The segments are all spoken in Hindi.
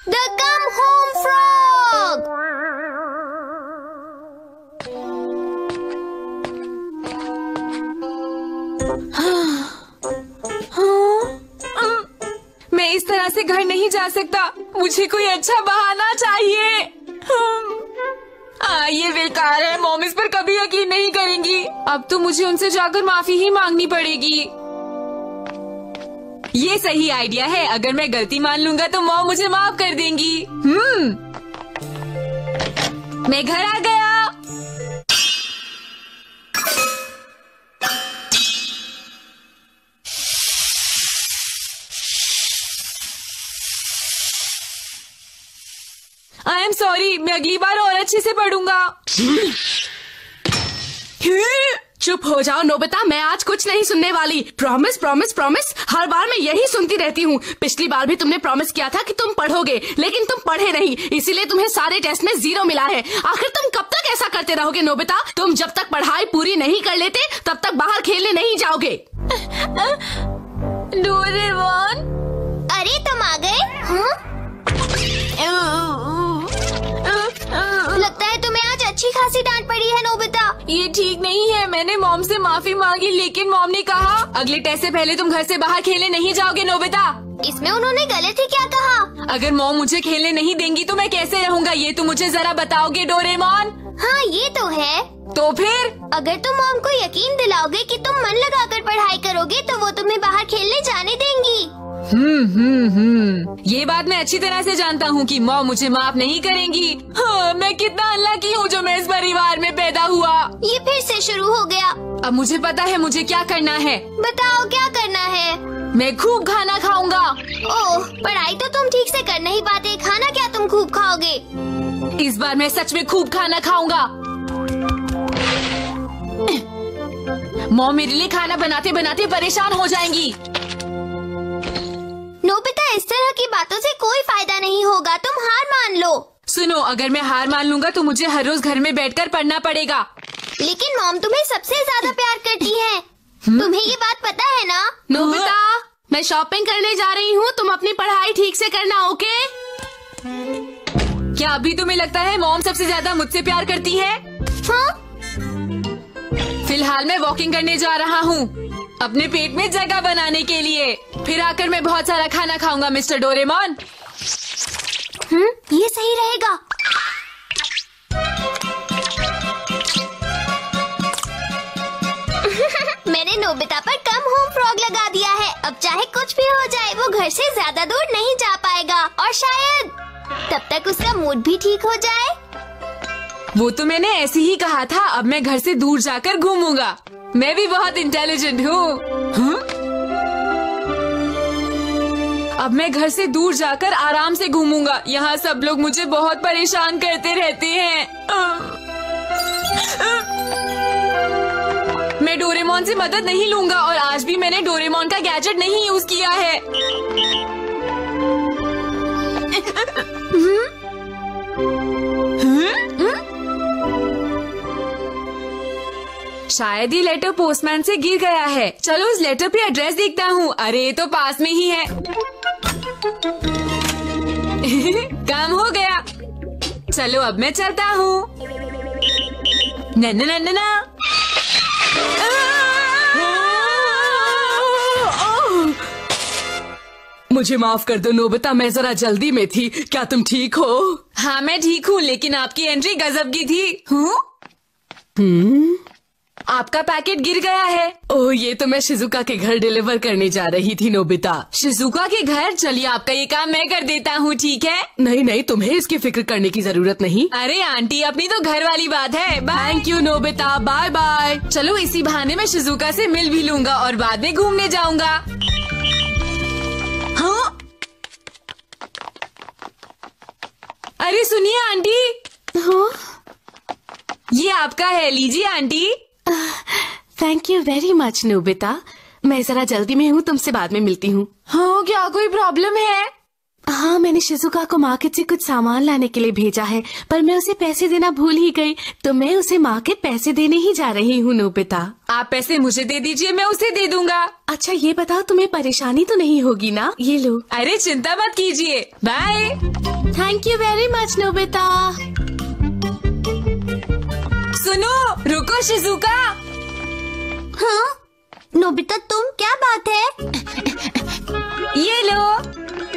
The come home frog. मैं इस तरह से घर नहीं जा सकता, मुझे कोई अच्छा बहाना चाहिए। ये बेकार है, मॉम इस पर कभी यकीन नहीं करेंगी। अब तो मुझे उनसे जाकर माफी ही मांगनी पड़ेगी। ये सही आइडिया है, अगर मैं गलती मान लूंगा तो मॉम मुझे माफ कर देंगी। मैं घर आ गया। आई एम सॉरी, मैं अगली बार और अच्छे से पढ़ूंगा। चुप हो जाओ नोबिता, मैं आज कुछ नहीं सुनने वाली। प्रॉमिस प्रॉमिस प्रॉमिस, हर बार मैं यही सुनती रहती हूँ। पिछली बार भी तुमने प्रॉमिस किया था कि तुम पढ़ोगे, लेकिन तुम पढ़े नहीं, इसीलिए तुम्हें सारे टेस्ट में 0 मिला है। आखिर तुम कब तक ऐसा करते रहोगे नोबिता? तुम जब तक पढ़ाई पूरी नहीं कर लेते तब तक बाहर खेलने नहीं जाओगे। डोरेमोन, अरे तुम आ गए? लगता है तुम्हें आज अच्छी खासी डांट पड़ी है नोबिता। ये ठीक नहीं है। मैंने मॉम से माफी मांगी, लेकिन मॉम ने कहा अगले टेस्ट से पहले तुम घर से बाहर खेलने नहीं जाओगे नोबिता। इसमें उन्होंने गलत ही क्या कहा? अगर मॉम मुझे खेलने नहीं देंगी तो मैं कैसे रहूंगा, ये तुम मुझे जरा बताओगे डोरेमोन? हाँ ये तो है। तो फिर अगर तुम मॉम को यकीन दिलाओगे कि तुम मन लगाकर पढ़ाई करोगे तो वो तुम्हें बाहर खेलने जाने देंगी। ये बात मैं अच्छी तरह से जानता हूँ कि मॉम मुझे माफ नहीं करेंगी। हाँ, मैं कितना अनलकी हूँ जो मैं इस परिवार में पैदा हुआ। ये फिर से शुरू हो गया। अब मुझे पता है मुझे क्या करना है। बताओ क्या करना है? मैं खूब खाना खाऊंगा। ओह, पढ़ाई तो तुम ठीक से कर नहीं पाते, खाना क्या तुम खूब खाओगे? इस बार मैं सच में खूब खाना खाऊंगा। मॉम मेरे लिए खाना बनाते बनाते परेशान हो जाएंगी। नोबिता, इस तरह की बातों से कोई फायदा नहीं होगा, तुम हार मान लो। सुनो, अगर मैं हार मान लूंगा तो मुझे हर रोज घर में बैठकर पढ़ना पड़ेगा। लेकिन मॉम तुम्हें सबसे ज्यादा प्यार करती है। तुम्हें ये बात पता है ना? नोबिता, मैं शॉपिंग करने जा रही हूँ, तुम अपनी पढ़ाई ठीक से करना, ओके? क्या अभी तुम्हें लगता है मॉम सबसे ज्यादा मुझसे प्यार करती है? हाँ? फिलहाल मैं वॉकिंग करने जा रहा हूँ अपने पेट में जगह बनाने के लिए। फिर आकर मैं बहुत सारा खाना खाऊंगा मिस्टर डोरेमोन। ये सही रहेगा। मैंने नोबिता पर कम होम फ्रॉग लगा दिया है। अब चाहे कुछ भी हो जाए वो घर से ज्यादा दूर नहीं जा पाएगा, और शायद तब तक उसका मूड भी ठीक हो जाए। वो तो मैंने ऐसे ही कहा था। अब मैं घर से दूर जाकर घूमूंगा। मैं भी बहुत इंटेलिजेंट हूँ। अब मैं घर से दूर जाकर आराम से घूमूंगा। यहाँ सब लोग मुझे बहुत परेशान करते रहते हैं। मैं डोरेमोन से मदद नहीं लूंगा, और आज भी मैंने डोरेमोन का गैजेट नहीं यूज किया है। शायद ये लेटर पोस्टमैन से गिर गया है। चलो उस लेटर पे एड्रेस देखता हूँ। अरे ये तो पास में ही है। काम हो गया। चलो अब मैं चलता हूँ। ना मुझे माफ कर दो नोबिता, मैं जरा जल्दी में थी। क्या तुम ठीक हो? हाँ मैं ठीक हूँ, लेकिन आपकी एंट्री गजब की थी। आपका पैकेट गिर गया है। ओह, ये तो मैं शिजुका के घर डिलीवर करने जा रही थी नोबिता। शिजुका के घर? चलिए आपका ये काम मैं कर देता हूँ, ठीक है? नहीं नहीं, तुम्हें इसकी फिक्र करने की जरूरत नहीं। अरे आंटी, अपनी तो घर वाली बात है। Thank you Nobita, bye bye. चलो इसी बहाने मैं शिजुका से मिल भी लूंगा और बाद में घूमने जाऊंगा। हाँ? अरे सुनिए आंटी। हाँ? ये आपका है, लीजिए aunty. Thank you very much Nobita. मैं जरा जल्दी में हूँ, तुमसे बाद में मिलती हूँ। हाँ, क्या कोई प्रॉब्लम है? हाँ, मैंने शिजुका को मार्केट से कुछ सामान लाने के लिए भेजा है, पर मैं उसे पैसे देना भूल ही गई, तो मैं उसे मार्केट पैसे देने ही जा रही हूँ। नोबिता, आप पैसे मुझे दे दीजिए, मैं उसे दे दूंगा। अच्छा ये बताओ, तुम्हें परेशानी तो नहीं होगी ना? ये लो। अरे चिंता मत कीजिए, bye. Thank you very much Nobita. सुनो, रुको शिजुका। हाँ नोबिता, तुम, क्या बात है? ये लो।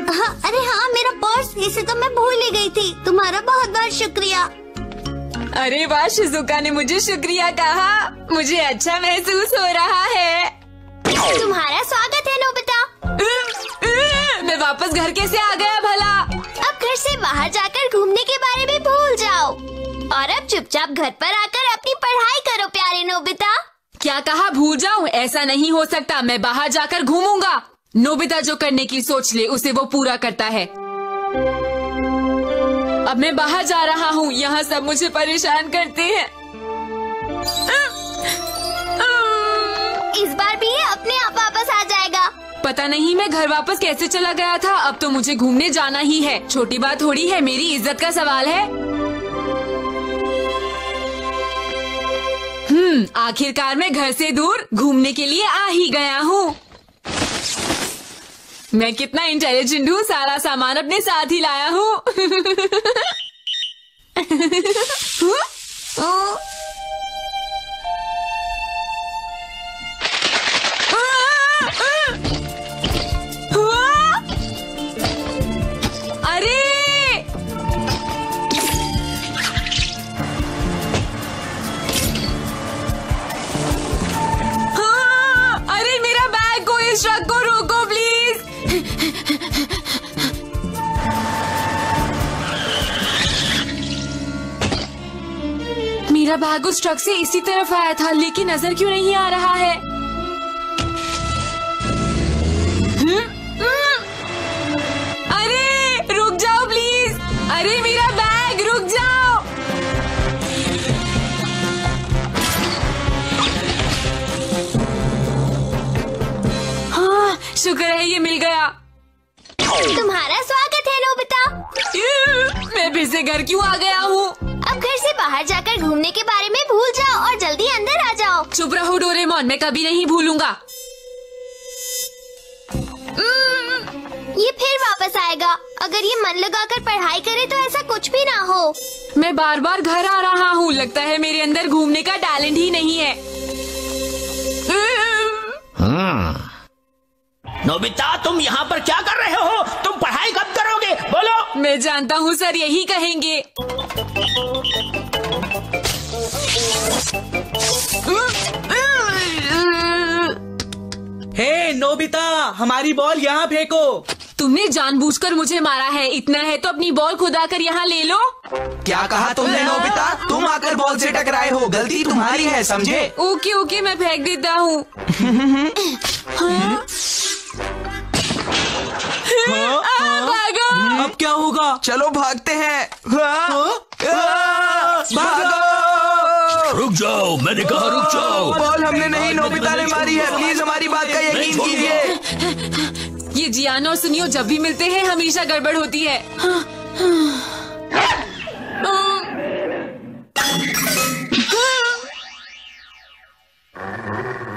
हाँ, अरे हाँ, मेरा पर्स, इसे तो मैं भूल ही गई थी। तुम्हारा बहुत बहुत शुक्रिया। अरे वाह, शिजुका ने मुझे शुक्रिया कहा, मुझे अच्छा महसूस हो रहा है। तुम्हारा स्वागत है नोबिता। मैं वापस घर कैसे आ गया भला? अब घर से बाहर जाकर घूमने के बारे में भूल जाओ और अब चुपचाप घर पर आकर अपनी पढ़ाई करो प्यारे नोबिता। क्या कहा, भूल जाऊं? ऐसा नहीं हो सकता, मैं बाहर जाकर घूमूंगा। नोबिता जो करने की सोच ले उसे वो पूरा करता है। अब मैं बाहर जा रहा हूँ, यहाँ सब मुझे परेशान करते हैं। इस बार भी ये अपने आप वापस आ जाएगा। पता नहीं मैं घर वापस कैसे चला गया था। अब तो मुझे घूमने जाना ही है, छोटी बात थोड़ी है, मेरी इज्जत का सवाल है। आखिरकार मैं घर से दूर घूमने के लिए आ ही गया हूँ। मैं कितना इंटेलिजेंट हूँ, सारा सामान अपने साथ ही लाया हूँ। अरे अरे मेरा बैग को, इस ट्रक को रोको प्लीज। मेरा बैग उस ट्रक से इसी तरफ आया था, लेकिन नजर क्यों नहीं आ रहा है? अरे रुक जाओ प्लीज। अरे मेरा बैग, रुक जाओ। हाँ, शुक्र है ये मिल गया। तुम्हारा स्वागत है नोबिता। मैं फिर से घर क्यों आ गया हूँ? अब घर से बाहर जाकर घूमने के बारे में भूल जाओ और जल्दी अंदर आ जाओ। चुप रहो डोरेमोन, मैं कभी नहीं भूलूंगा। ये फिर वापस आएगा। अगर ये मन लगाकर पढ़ाई करे तो ऐसा कुछ भी ना हो। मैं बार बार घर आ रहा हूँ, लगता है मेरे अंदर घूमने का टैलेंट ही नहीं है। नोबिता, तुम यहाँ पर क्या कर रहे हो? तुम पढ़ाई कब करोगे? बोलो। मैं जानता हूँ सर, यही कहेंगे। हे नोबिता, हमारी बॉल यहाँ फेंको। तुमने जानबूझकर मुझे मारा है, इतना है तो अपनी बॉल खुद आकर यहाँ ले लो। क्या कहा तुमने नोबिता? तुम आकर बॉल से टकराए हो, गलती तुम्हारी है, समझे? ओके ओके, मैं फेंक देता हूँ। भागो। अब क्या होगा? चलो भागते हैं। भागो! रुक जाओ, मैंने कहा रुक जाओ। बॉल हमने नहीं, नोबिता ने मारी है। प्लीज हमारी बात का यकीन कीजिए। ये जियान और सुनियो जब भी मिलते हैं हमेशा गड़बड़ होती है।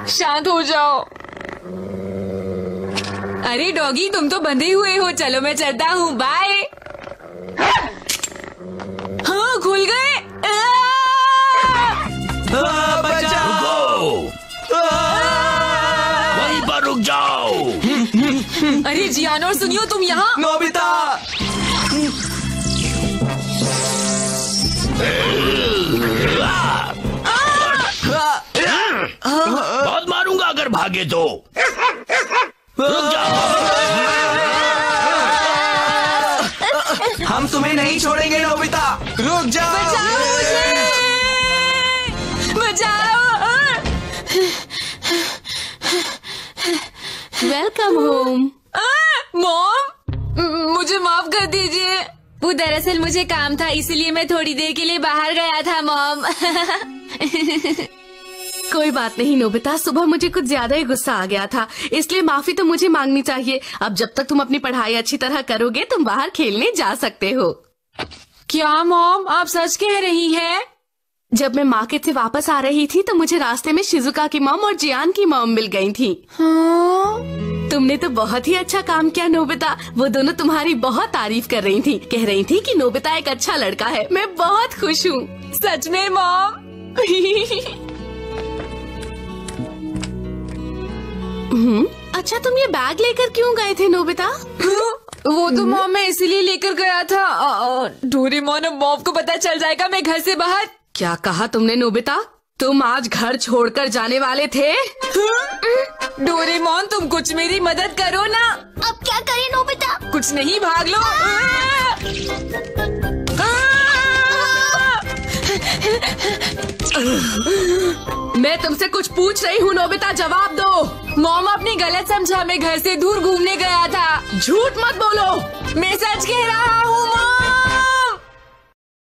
शांत हो जाओ। अरे डॉगी, तुम तो बंधे हुए हो, चलो मैं चलता हूँ, बाय। हाँ, खुल गए। रुको, वहीं पर रुक जाओ। अरे जियान और सुनियो, तुम यहाँ? नोबिता! बहुत मारूंगा अगर भागे तो। रुक जाओ। हम तुम्हें नहीं छोड़ेंगे नोबिता, रुक जाओ। बचाओ मुझे, बचाओ। Welcome home. मॉम, मुझे माफ कर दीजिए। वो दरअसल मुझे काम था, इसीलिए मैं थोड़ी देर के लिए बाहर गया था मॉम। कोई बात नहीं नोबिता, सुबह मुझे कुछ ज्यादा ही गुस्सा आ गया था, इसलिए माफी तो मुझे मांगनी चाहिए। अब जब तक तुम अपनी पढ़ाई अच्छी तरह करोगे तुम बाहर खेलने जा सकते हो। क्या मॉम, आप सच कह रही हैं? जब मैं मार्केट से वापस आ रही थी तो मुझे रास्ते में शिजुका की मॉम और जियान की मॉम मिल गई थी। हाँ? तुमने तो बहुत ही अच्छा काम किया नोबिता। वो दोनों तुम्हारी बहुत तारीफ कर रही थी, कह रही थी कि नोबिता एक अच्छा लड़का है। मैं बहुत खुश हूँ। सच में मॉम? अच्छा तुम ये बैग लेकर क्यों गए थे नोबिता? वो तो मॉम मैं इसीलिए लेकर गया था। डोरेमोन और मॉम को पता चल जाएगा मैं घर से बाहर। क्या कहा तुमने नोबिता? तुम आज घर छोड़कर जाने वाले थे? डोरेमोन तुम कुछ मेरी मदद करो ना। अब क्या करें नोबिता? कुछ नहीं, भाग लो। मैं तुमसे कुछ पूछ रही हूँ नोबिता, जवाब दो। मॉम आपने गलत समझा, मैं घर से दूर घूमने गया था। झूठ मत बोलो। मैं सच कह रहा हूँ